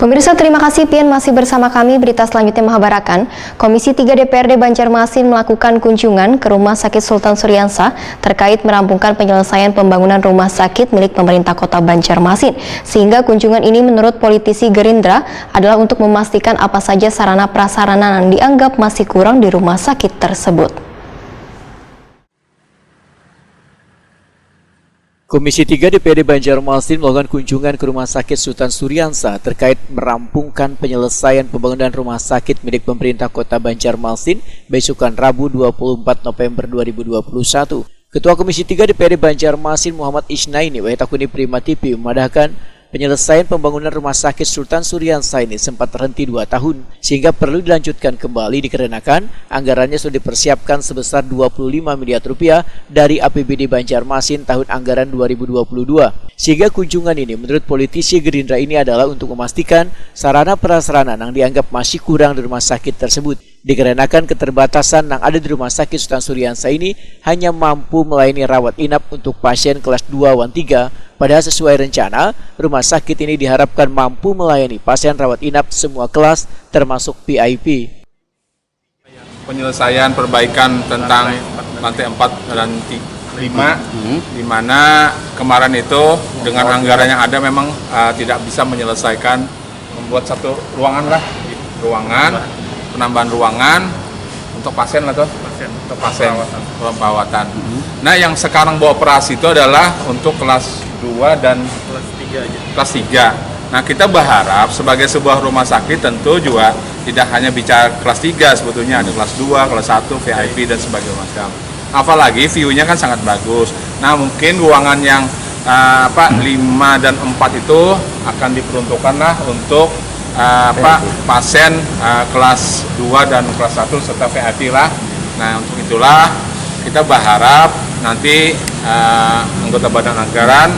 Pemirsa, terima kasih Pian masih bersama kami. Berita selanjutnya mengabarkan, Komisi 3 DPRD Banjarmasin melakukan kunjungan ke Rumah Sakit Sultan Suryansa terkait merampungkan penyelesaian pembangunan rumah sakit milik pemerintah Kota Banjarmasin. Sehingga kunjungan ini menurut politisi Gerindra adalah untuk memastikan apa saja sarana prasarana yang dianggap masih kurang di rumah sakit tersebut. Komisi 3 DPRD Banjarmasin melakukan kunjungan ke Rumah Sakit Sultan Suryansa terkait merampungkan penyelesaian pembangunan rumah sakit milik pemerintah Kota Banjarmasin besokan Rabu 24 November 2021. Ketua Komisi 3 DPRD Banjarmasin Muhammad Isnaini Wahitakuni Prima TV memadahkan penyelesaian pembangunan Rumah Sakit Sultan Suryansa ini sempat terhenti 2 tahun, sehingga perlu dilanjutkan kembali dikarenakan anggarannya sudah dipersiapkan sebesar 25 miliar rupiah dari APBD Banjarmasin tahun anggaran 2022. Sehingga kunjungan ini menurut politisi Gerindra ini adalah untuk memastikan sarana prasarana yang dianggap masih kurang di rumah sakit tersebut. Dikarenakan keterbatasan yang ada di Rumah Sakit Sultan Suryansa ini hanya mampu melayani rawat inap untuk pasien kelas 2-3, padahal sesuai rencana, rumah sakit ini diharapkan mampu melayani pasien rawat inap semua kelas termasuk VIP. Penyelesaian perbaikan tentang lantai 4 dan 5, di mana kemarin itu dengan anggaran yang ada memang tidak bisa menyelesaikan, membuat satu ruangan penambahan ruangan untuk pasien untuk pasien ruang perawatan. Nah, yang sekarang beroperasi itu adalah untuk kelas 2 dan kelas 3. Nah, kita berharap sebagai sebuah rumah sakit tentu juga tidak hanya bicara kelas 3, sebetulnya ada kelas 2, kelas 1, VIP dan sebagainya macam. Apalagi view-nya kan sangat bagus. Nah, mungkin ruangan yang 5 dan 4 itu akan diperuntukkan untuk pasien kelas 2 dan kelas 1 serta VIP lah. Nah, untuk itulah kita berharap nanti anggota badan anggaran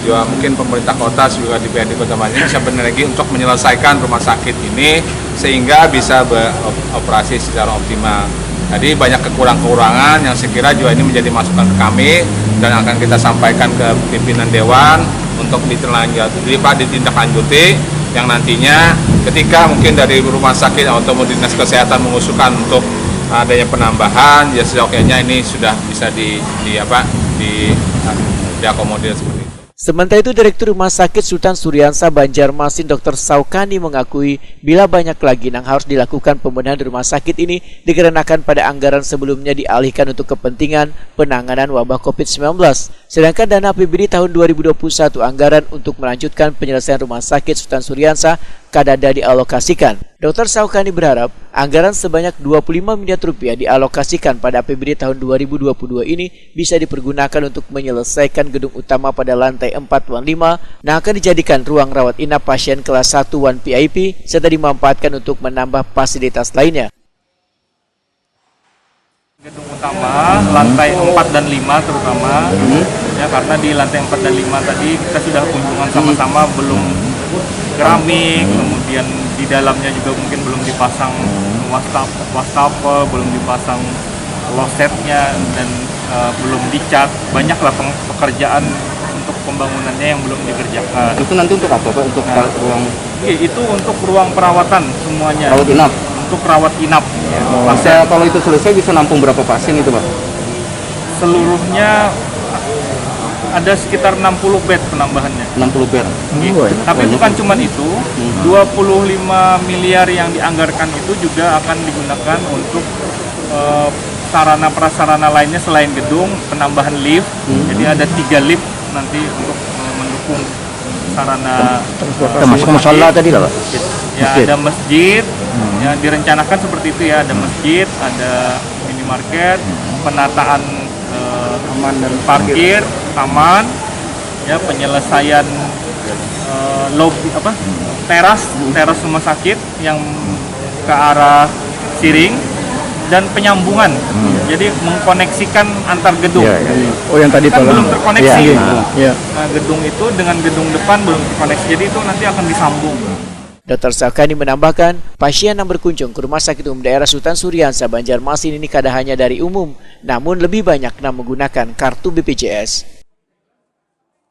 juga mungkin pemerintah kota juga di DPRD Kota Banjarmasin bisa berenergi untuk menyelesaikan rumah sakit ini sehingga bisa beroperasi secara optimal. Jadi banyak kekurangan-kekurangan yang saya kira juga ini menjadi masukan ke kami dan akan kita sampaikan ke pimpinan dewan untuk ditindaklanjuti, yang nantinya ketika mungkin dari rumah sakit atau dinas kesehatan mengusulkan untuk adanya penambahan, ya seyogyanya ini sudah bisa diakomodir seperti itu. Sementara itu, Direktur Rumah Sakit Sultan Suryansa Banjarmasin Dr. Saukani mengakui bila banyak lagi yang harus dilakukan pembenahan di rumah sakit ini dikarenakan pada anggaran sebelumnya dialihkan untuk kepentingan penanganan wabah COVID-19. Sedangkan dana APBD tahun 2021 anggaran untuk melanjutkan penyelesaian rumah sakit Sultan Suryansa kadada dialokasikan. Dr. Saukani berharap anggaran sebanyak 25 miliar rupiah dialokasikan pada APBD tahun 2022 ini bisa dipergunakan untuk menyelesaikan gedung utama pada lantai 4 dan 5 yang akan dijadikan ruang rawat inap pasien kelas 1 dan VIP serta dimanfaatkan untuk menambah fasilitas lainnya. Gedung utama, lantai 4 dan 5 terutama, ya, karena di lantai 4 dan 5 tadi kita sudah kunjungan sama-sama, belum keramik, kemudian di dalamnya juga mungkin belum dipasang wastafel, belum dipasang klosetnya, dan belum dicat. Banyaklah pekerjaan untuk pembangunannya yang belum dikerjakan. Itu nanti untuk apa, Pak? Untuk ruang? Itu untuk ruang perawatan semuanya. Rawat inap? Untuk rawat inap. Ya, kalau itu selesai bisa nampung berapa pasien itu, Pak? Seluruhnya ada sekitar 60 bed penambahannya. 60 bed. Tapi bukan cuma itu, 25 miliar yang dianggarkan itu juga akan digunakan untuk sarana prasarana lainnya selain gedung, penambahan lift. Jadi ada 3 lift nanti untuk mendukung sarana. Termasuk musola tadi lah, Pak? Ya, ada masjid, ya direncanakan seperti itu ya, ada masjid, ada minimarket, penataan parkir, taman, ya, penyelesaian lobby teras rumah sakit yang ke arah Siring, dan penyambungan. Jadi mengkoneksikan antar gedung. Oh, yang tadi kan belum terkoneksi. Nah, gedung itu dengan gedung depan belum terkoneksi. Jadi itu nanti akan disambung. Dr. Saukani menambahkan, pasien yang berkunjung ke Rumah Sakit Umum Daerah Sultan Suryansa Banjarmasin ini kada hanya dari umum, namun lebih banyak yang menggunakan kartu BPJS.